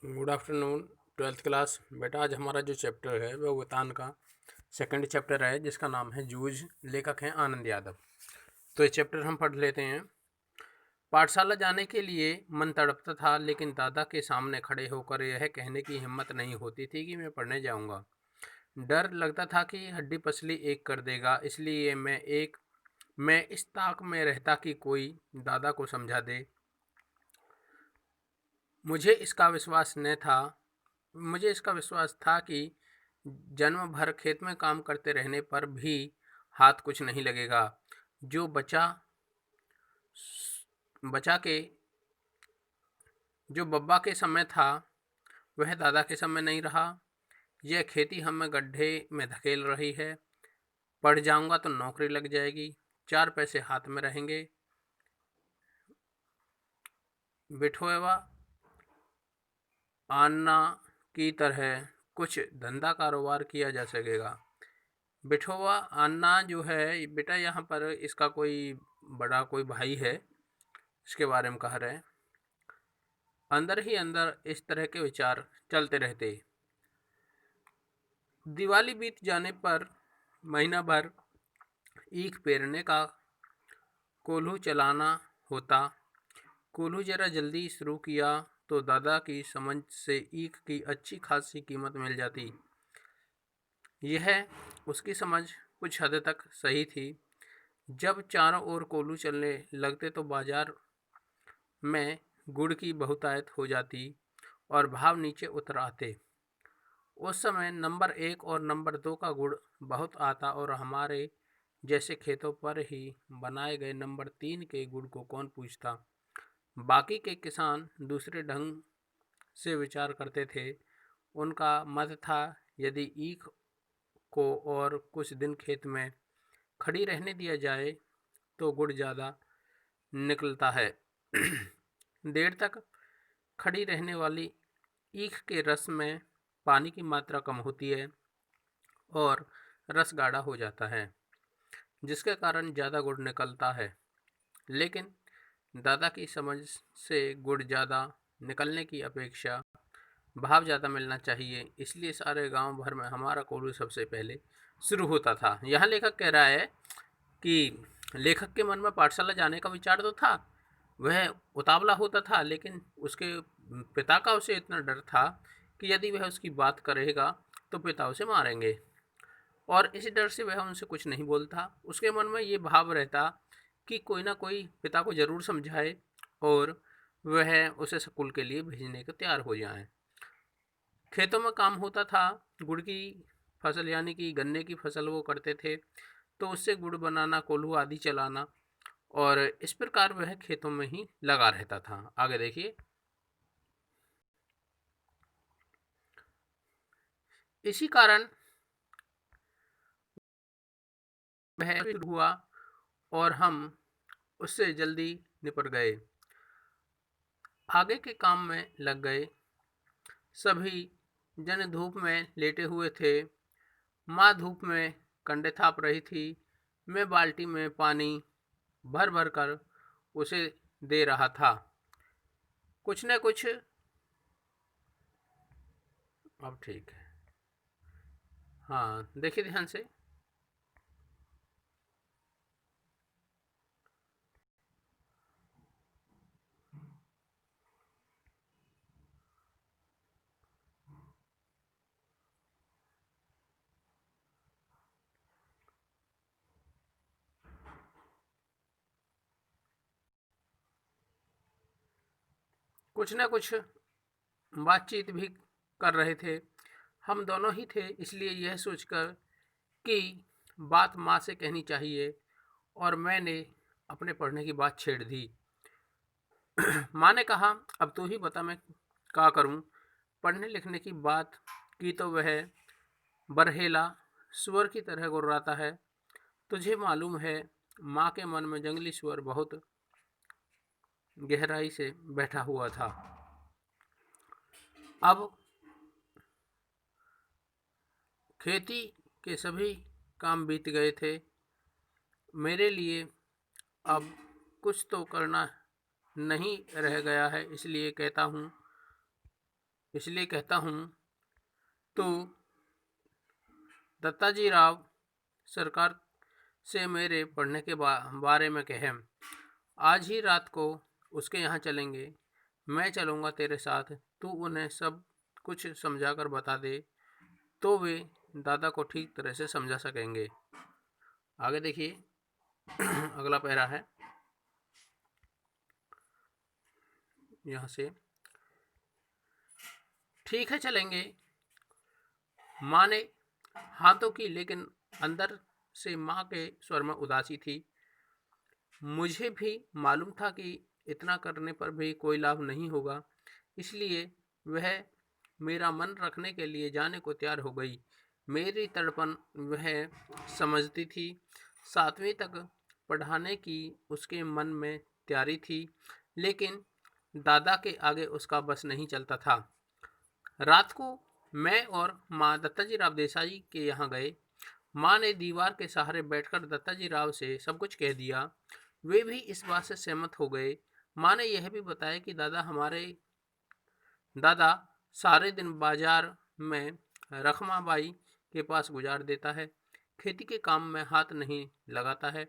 Good afternoon twelfth class. बेटा आज हमारा जो चैप्टर है वह वेतान का सेकंड चैप्टर है जिसका नाम है जूझ। लेखक हैं आनंद यादव। तो ये चैप्टर हम पढ़ लेते हैं। पाठशाला जाने के लिए मन तड़पता था, लेकिन दादा के सामने खड़े होकर यह कहने की हिम्मत नहीं होती थी कि मैं पढ़ने जाऊंगा। डर लगता था कि हड्डी पसली एक कर देगा, इसलिए मैं इस ताक में रहता कि कोई दादा को समझा दे। मुझे इसका विश्वास न था मुझे इसका विश्वास था कि जन्म भर खेत में काम करते रहने पर भी हाथ कुछ नहीं लगेगा। जो बचा बचा के जो बब्बा के समय था वह दादा के समय नहीं रहा। यह खेती हमें गड्ढे में धकेल रही है। पढ़ जाऊंगा तो नौकरी लग जाएगी, 4 पैसे हाथ में रहेंगे। बिठोएवा आना की तरह कुछ धंधा कारोबार किया जा सकेगा। बिठोवा आना जो है बेटा, यहाँ पर इसका कोई बड़ा कोई भाई है, इसके बारे में कह रहे हैं। अंदर ही अंदर इस तरह के विचार चलते रहते। दिवाली बीत जाने पर महीना भर ईख पेरने का कोल्हू चलाना होता। कोल्हू जरा जल्दी शुरू किया तो दादा की समझ से ईख की अच्छी खासी कीमत मिल जाती। यह उसकी समझ कुछ हद तक सही थी। जब चारों ओर कोल्हू चलने लगते तो बाजार में गुड़ की बहुतायत हो जाती और भाव नीचे उतर आते। उस समय नंबर 1 और नंबर 2 का गुड़ बहुत आता और हमारे जैसे खेतों पर ही बनाए गए नंबर 3 के गुड़ को कौन पूछता। बाकी के किसान दूसरे ढंग से विचार करते थे। उनका मत था, यदि ईख को और कुछ दिन खेत में खड़ी रहने दिया जाए तो गुड़ ज़्यादा निकलता है। देर तक खड़ी रहने वाली ईख के रस में पानी की मात्रा कम होती है और रस गाढ़ा हो जाता है, जिसके कारण ज़्यादा गुड़ निकलता है। लेकिन दादा की समझ से गुड़ ज़्यादा निकलने की अपेक्षा भाव ज़्यादा मिलना चाहिए, इसलिए सारे गांव भर में हमारा कोल्हू सबसे पहले शुरू होता था। यहाँ लेखक कह रहा है कि लेखक के मन में पाठशाला जाने का विचार तो था, वह उतावला होता था, लेकिन उसके पिता का उसे इतना डर था कि यदि वह उसकी बात करेगा तो पिता उसे मारेंगे, और इस डर से वह उनसे कुछ नहीं बोलता। उसके मन में ये भाव रहता कि कोई ना कोई पिता को ज़रूर समझाए और वह उसे स्कूल के लिए भेजने को तैयार हो जाए। खेतों में काम होता था। गुड़ की फसल यानी कि गन्ने की फसल वो करते थे, तो उससे गुड़ बनाना, कोल्हू आदि चलाना, और इस प्रकार वह खेतों में ही लगा रहता था। आगे देखिए। इसी कारण वह शुरू हुआ और हम उससे जल्दी निपट गए, आगे के काम में लग गए। सभी जन धूप में लेटे हुए थे। माँ धूप में कंडे थाप रही थी। मैं बाल्टी में पानी भर भर कर उसे दे रहा था। कुछ न कुछ अब ठीक है। हाँ, देखिए ध्यान से। कुछ न कुछ बातचीत भी कर रहे थे। हम दोनों ही थे, इसलिए यह सोचकर कि बात माँ से कहनी चाहिए, और मैंने अपने पढ़ने की बात छेड़ दी। माँ ने कहा, अब तू ही बता मैं क्या करूं। पढ़ने लिखने की बात की तो वह बरहेला सुअर की तरह गुर्राता है। तुझे मालूम है, माँ के मन में जंगली सुअर बहुत गहराई से बैठा हुआ था। अब खेती के सभी काम बीत गए थे। मेरे लिए अब कुछ तो करना नहीं रह गया है, इसलिए कहता हूँ इसलिए कहता हूँ तो दत्ताजी राव सरकार से मेरे पढ़ने के बारे में कहे। आज ही रात को उसके यहाँ चलेंगे। मैं चलूँगा तेरे साथ। तू उन्हें सब कुछ समझा कर बता दे तो वे दादा को ठीक तरह से समझा सकेंगे। आगे देखिए अगला पैरा है यहाँ से। ठीक है चलेंगे, माँ ने हाथों की, लेकिन अंदर से माँ के स्वर में उदासी थी। मुझे भी मालूम था कि इतना करने पर भी कोई लाभ नहीं होगा, इसलिए वह मेरा मन रखने के लिए जाने को तैयार हो गई। मेरी तड़पन वह समझती थी। 7वीं तक पढ़ाने की उसके मन में तैयारी थी, लेकिन दादा के आगे उसका बस नहीं चलता था। रात को मैं और माँ दत्ताजी राव देसाई के यहाँ गए। माँ ने दीवार के सहारे बैठकर दत्ताजी राव से सब कुछ कह दिया। वे भी इस बात से सहमत हो गए। माँ ने यह भी बताया कि दादा सारे दिन बाजार में रखमाबाई के पास गुजार देता है, खेती के काम में हाथ नहीं लगाता है।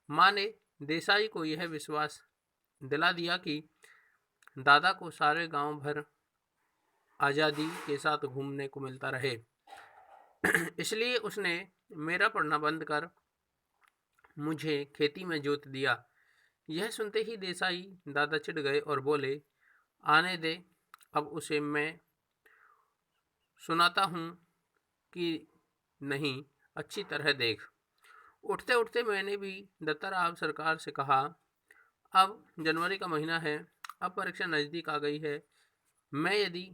माँ ने देसाई को यह विश्वास दिला दिया कि दादा को सारे गांव भर आज़ादी के साथ घूमने को मिलता रहे। इसलिए उसने मेरा पढ़ना बंद कर मुझे खेती में जोत दिया। यह सुनते ही देसाई दादा चिढ़ गए और बोले, आने दे, अब उसे मैं सुनाता हूँ कि नहीं, अच्छी तरह देख। उठते उठते मैंने भी दत्ता राव सरकार से कहा, अब जनवरी का महीना है, अब परीक्षा नज़दीक आ गई है। मैं यदि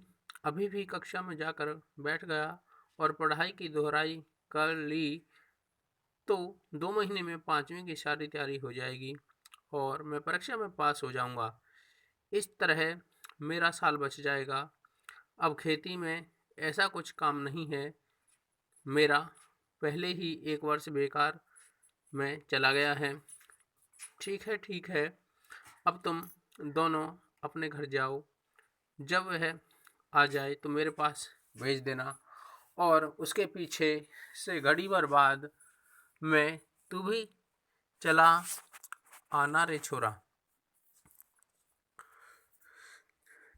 अभी भी कक्षा में जाकर बैठ गया और पढ़ाई की दोहराई कर ली तो 2 महीने में 5वीं की सारी तैयारी हो जाएगी और मैं परीक्षा में पास हो जाऊंगा। इस तरह मेरा साल बच जाएगा। अब खेती में ऐसा कुछ काम नहीं है। मेरा पहले ही 1 वर्ष बेकार में चला गया है। ठीक है, अब तुम दोनों अपने घर जाओ। जब वह आ जाए तो मेरे पास भेज देना। और उसके पीछे से घड़ी भर बाद में तू भी चला आना रे छोरा।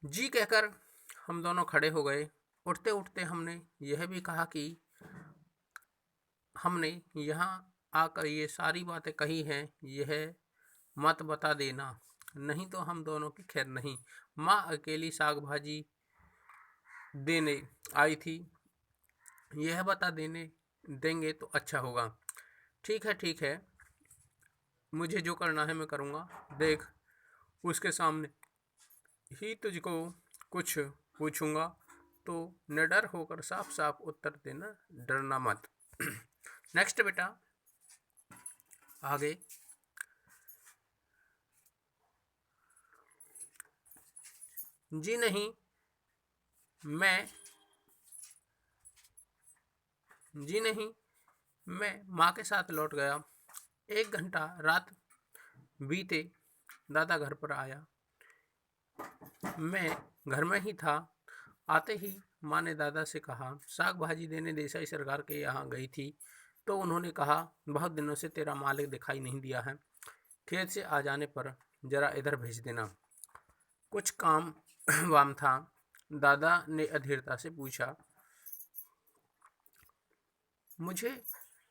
जी कहकर हम दोनों खड़े हो गए। उठते उठते हमने यह भी कहा कि हमने यहाँ आकर ये सारी बातें कही हैं, यह मत बता देना, नहीं तो हम दोनों की खैर नहीं। माँ अकेली साग भाजी देने आई थी, यह बता देंगे तो अच्छा होगा। ठीक है, मुझे जो करना है मैं करूँगा। देख, उसके सामने ही तुझको कुछ पूछूंगा तो निडर होकर साफ साफ उत्तर देना, डरना मत। नेक्स्ट बेटा, आगे। जी नहीं, मैं माँ के साथ लौट गया। 1 घंटा रात बीते, दादा घर पर आया। मैं घर में ही था। आते ही माँ ने दादा से कहा, साग भाजी देने देसाई सरकार के यहाँ गई थी तो उन्होंने कहा, बहुत दिनों से तेरा मालिक दिखाई नहीं दिया है, खेत से आ जाने पर जरा इधर भेज देना, कुछ काम वाम था। दादा ने अधीरता से पूछा, मुझे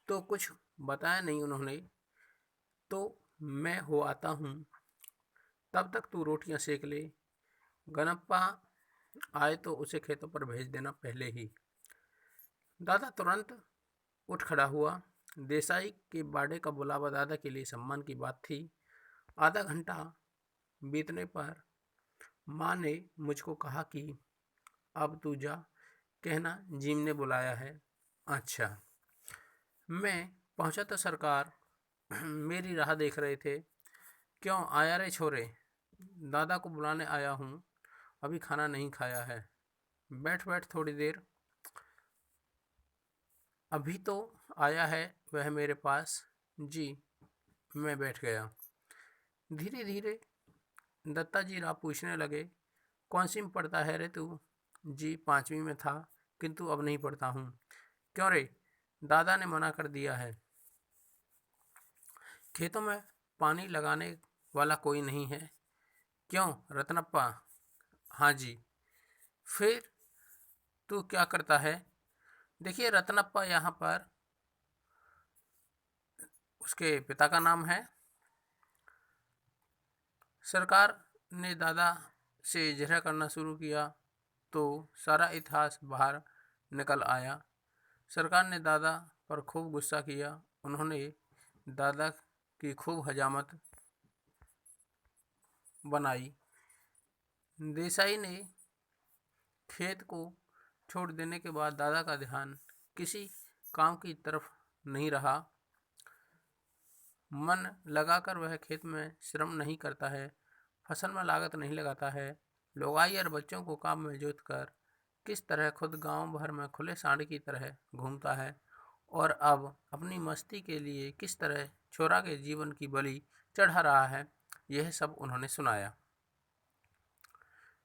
तो कुछ बताया नहीं उन्होंने, तो मैं हो आता हूँ, तब तक तू रोटियां सेक ले। गनप्पा आए तो उसे खेतों पर भेज देना पहले ही। दादा तुरंत उठ खड़ा हुआ। देसाई के बाड़े का बुलावा दादा के लिए सम्मान की बात थी। आधा घंटा बीतने पर माँ ने मुझको कहा कि अब तू जा, कहना जिम ने बुलाया है। अच्छा। मैं पहुँचा तो सरकार मेरी राह देख रहे थे। क्यों आया रे छोरे? दादा को बुलाने आया हूँ, अभी खाना नहीं खाया है। बैठ थोड़ी देर। अभी तो आया है वह मेरे पास। जी। मैं बैठ गया। धीरे धीरे दत्ताजी राव पूछने लगे, कौन सी में पढ़ता है रे तू? जी 5वीं में था, किंतु अब नहीं पढ़ता हूँ। क्यों रे? दादा ने मना कर दिया है। खेतों में पानी लगाने वाला कोई नहीं है। क्यों रत्नप्पा? हाँ जी। फिर तू क्या करता है? देखिए रत्नप्पा यहाँ पर उसके पिता का नाम है। सरकार ने दादा से झगड़ा करना शुरू किया तो सारा इतिहास बाहर निकल आया। सरकार ने दादा पर खूब गुस्सा किया। उन्होंने दादा की खूब हजामत बनाई। देसाई ने खेत को छोड़ देने के बाद दादा का ध्यान किसी काम की तरफ नहीं रहा। मन लगाकर वह खेत में श्रम नहीं करता है, फसल में लागत नहीं लगाता है, लोगाई और बच्चों को काम में जोत कर किस तरह खुद गांव भर में खुले सांड की तरह घूमता है और अब अपनी मस्ती के लिए किस तरह छोरा के जीवन की बलि चढ़ा रहा है, यह सब उन्होंने सुनाया।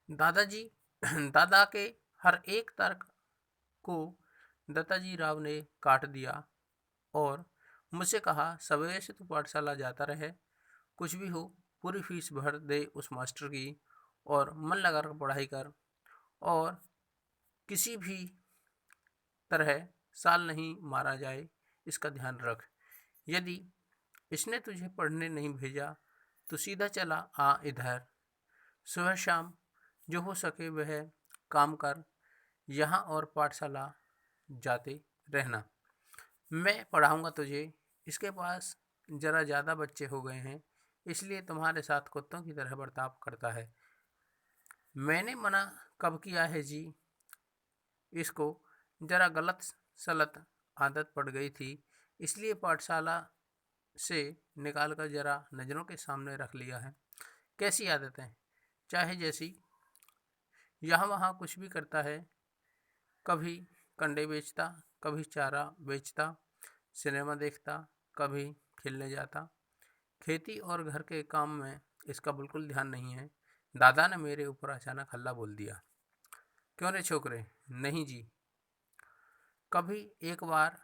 दादाजी दादा के हर एक तर्क को दत्ताजी राव ने काट दिया और मुझसे कहा, सवेरे से तू पाठशाला जाता रहे, कुछ भी हो पूरी फीस भर दे उस मास्टर की और मन लगाकर पढ़ाई कर और किसी भी तरह साल नहीं मारा जाए, इसका ध्यान रख। यदि इसने तुझे पढ़ने नहीं भेजा तो सीधा चला आ इधर। सुबह शाम जो हो सके वह काम कर, यहाँ और पाठशाला जाते रहना। मैं पढ़ाऊँगा तुझे। इसके पास ज़रा ज़्यादा बच्चे हो गए हैं, इसलिए तुम्हारे साथ कुत्तों की तरह बर्ताव करता है। मैंने मना कब किया है जी? इसको ज़रा गलत सलत आदत पड़ गई थी, इसलिए पाठशाला से निकाल कर ज़रा नज़रों के सामने रख लिया है। कैसी आदत है? चाहे जैसी। यहाँ वहाँ कुछ भी करता है, कभी कंडे बेचता, कभी चारा बेचता, सिनेमा देखता, कभी खेलने जाता। खेती और घर के काम में इसका बिल्कुल ध्यान नहीं है। दादा ने मेरे ऊपर अचानक हल्ला बोल दिया। क्यों रे छोकरे? नहीं जी। कभी एक बार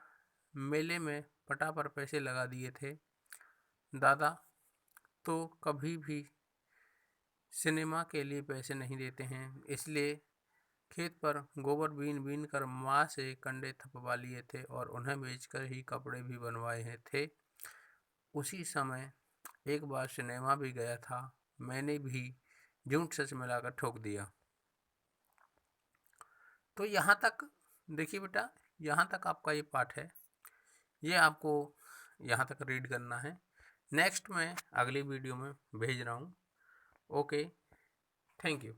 मेले में पटा पर पैसे लगा दिए थे दादा, तो कभी भी सिनेमा के लिए पैसे नहीं देते हैं, इसलिए खेत पर गोबर बीन बीन कर माँ से कंडे थपवा लिए थे और उन्हें बेचकर ही कपड़े भी बनवाए थे। उसी समय एक बार सिनेमा भी गया था, मैंने भी झूठ सच मिलाकर ठोक दिया। तो यहाँ तक देखिए बेटा, यहाँ तक आपका ये पाठ है, ये आपको यहाँ तक रीड करना है। नेक्स्ट मैं अगली वीडियो में भेज रहा हूँ। Okay, thank you.